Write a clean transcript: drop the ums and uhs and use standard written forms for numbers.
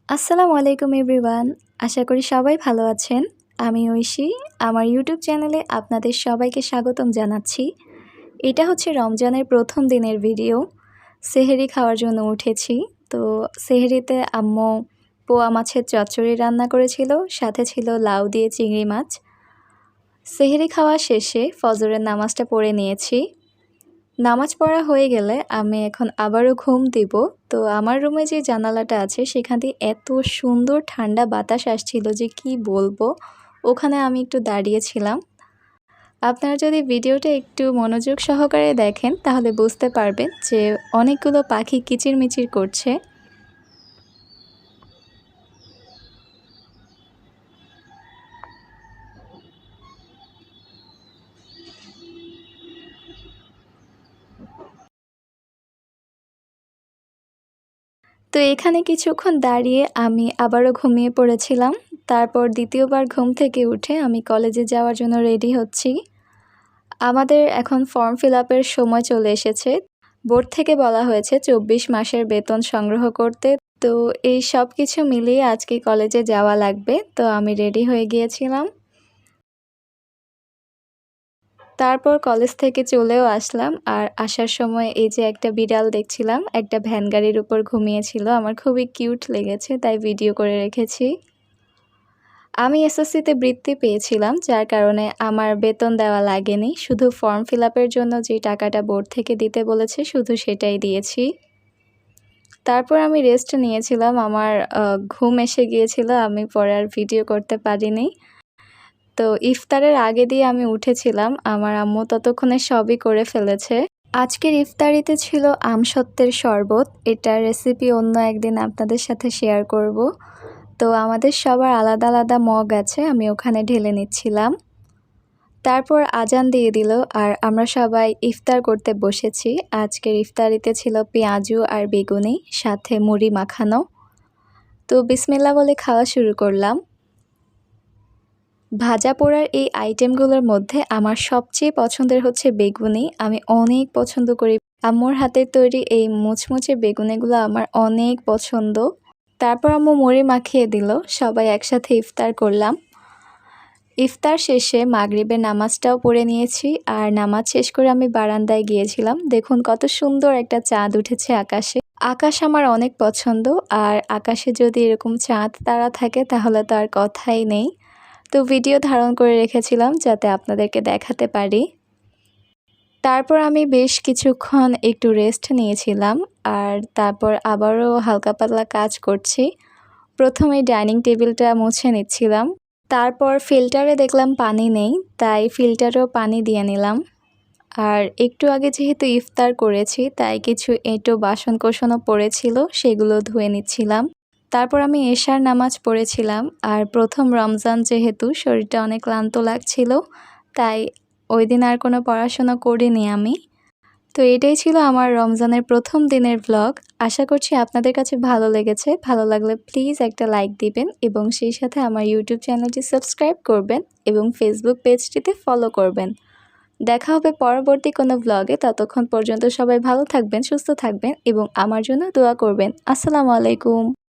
আসসালামু আলাইকুম এভরিওয়ান। আশা করি সবাই ভালো আছেন। আমি ঐশী। আমার ইউটিউব চ্যানেলে আপনাদের সবাইকে স্বাগতম জানাচ্ছি। এটা হচ্ছে রমজানের প্রথম দিনের ভিডিও। সেহরি খাওয়ার জন্য উঠেছি। তো সেহরিতে আম্মু পোয়া মাছের চচ্চড়ি রান্না করেছিল, সাথে ছিল লাউ দিয়ে চিংড়ি মাছ। সেহরি খাওয়া শেষে ফজরের নামাজটা পড়ে নিয়েছি। নামাজ পড়া হয়ে গেলে আমি এখন আবারও ঘুম দিব। তো আমার রুমে যে জানালাটা আছে সেখান দিয়ে এত সুন্দর ঠান্ডা বাতাস আসছিল যে কি বলবো। ওখানে আমি একটু দাঁড়িয়েছিলাম। আপনারা যদি ভিডিওটা একটু মনোযোগ সহকারে দেখেন তাহলে বুঝতে পারবেন যে অনেকগুলো পাখি কিচিরমিচির করছে। তো এখানে কিছুক্ষণ দাঁড়িয়ে আমি আবারও ঘুমিয়ে পড়েছিলাম। তারপর দ্বিতীয়বার ঘুম থেকে উঠে আমি কলেজে যাওয়ার জন্য রেডি হচ্ছি। আমাদের এখন ফর্ম ফিল আপের সময় চলে এসেছে। বোর্ড থেকে বলা হয়েছে ২৪ মাসের বেতন সংগ্রহ করতে। তো এই সব কিছু মিলিয়ে আজকে কলেজে যাওয়া লাগবে। তো আমি রেডি হয়ে গিয়েছিলাম। তারপর কলেজ থেকে চলেও আসলাম। আর আসার সময় এই যে একটা বিড়াল দেখছিলাম, একটা ভ্যান গাড়ির উপর ঘুমিয়েছিল। আমার খুবই কিউট লেগেছে, তাই ভিডিও করে রেখেছি। আমি এসএসসিতে বৃত্তি পেয়েছিলাম, যার কারণে আমার বেতন দেওয়া লাগেনি। শুধু ফর্ম ফিল আপের জন্য যে টাকাটা বোর্ড থেকে দিতে বলেছে শুধু সেটাই দিয়েছি। তারপর আমি রেস্ট নিয়েছিলাম। আমার ঘুম এসে গিয়েছিল, আমি পরে আর ভিডিও করতে পারিনি। তো ইফতারের আগে দিয়ে আমি উঠেছিলাম। আমার আম্মু ততক্ষণে সবই করে ফেলেছে। আজকের ইফতারিতে ছিল আমসত্ত্বের শরবত। এটার রেসিপি অন্য একদিন আপনাদের সাথে শেয়ার করব। তো আমাদের সবার আলাদা আলাদা মগ আছে, আমি ওখানে ঢেলে নিচ্ছিলাম। তারপর আজান দিয়ে দিল আর আমরা সবাই ইফতার করতে বসেছি। আজকের ইফতারিতে ছিল পেঁয়াজু আর বেগুনি, সাথে মুড়ি মাখানো। তো বিসমিল্লাহ বলে খাওয়া শুরু করলাম। ভাজা পোড়ার এই আইটেমগুলোর মধ্যে আমার সবচেয়ে পছন্দের হচ্ছে বেগুনি। আমি অনেক পছন্দ করি। আম্মুর হাতের তৈরি এই মুচমুচে বেগুনিগুলো আমার অনেক পছন্দ। তারপর আম্মু মুড়ি মাখিয়ে দিল, সবাই একসাথে ইফতার করলাম। ইফতার শেষে মাগরিবের নামাজটাও পড়ে নিয়েছি। আর নামাজ শেষ করে আমি বারান্দায় গিয়েছিলাম। দেখুন কত সুন্দর একটা চাঁদ উঠেছে আকাশে। আকাশ আমার অনেক পছন্দ। আর আকাশে যদি এরকম চাঁদ তারা থাকে তাহলে তো আর কথাই নেই। তো ভিডিও ধারণ করে রেখেছিলাম যাতে আপনাদেরকে দেখাতে পারি। তারপর আমি বেশ কিছুক্ষণ একটু রেস্ট নিয়েছিলাম। আর তারপর আবারও হালকা পাতলা কাজ করছি। প্রথমে ডাইনিং টেবিলটা মুছে নিচ্ছিলাম। তারপর ফিল্টারে দেখলাম পানি নেই, তাই ফিল্টারেও পানি দিয়ে নিলাম। আর একটু আগে যেহেতু ইফতার করেছি তাই কিছু এঁটো বাসন কোসনও পড়েছিল, সেগুলো ধুয়ে নিচ্ছিলাম। তারপর আমি এশার নামাজ পড়েছিলাম। আর প্রথম রমজান যেহেতু শরীরটা অনেক ক্লান্ত লাগছিল, তাই ওই দিন আর কোনো পড়াশোনা করিনি আমি। তো এটাই ছিল আমার রমজানের প্রথম দিনের ব্লগ। আশা করছি আপনাদের কাছে ভালো লেগেছে। ভালো লাগলে প্লিজ একটা লাইক দিবেন এবং সেই সাথে আমার ইউটিউব চ্যানেলটি সাবস্ক্রাইব করবেন এবং ফেসবুক পেজটিতে ফলো করবেন। দেখা হবে পরবর্তী কোনো ব্লগে। ততক্ষণ পর্যন্ত সবাই ভালো থাকবেন, সুস্থ থাকবেন এবং আমার জন্য দোয়া করবেন। আসসালামু আলাইকুম।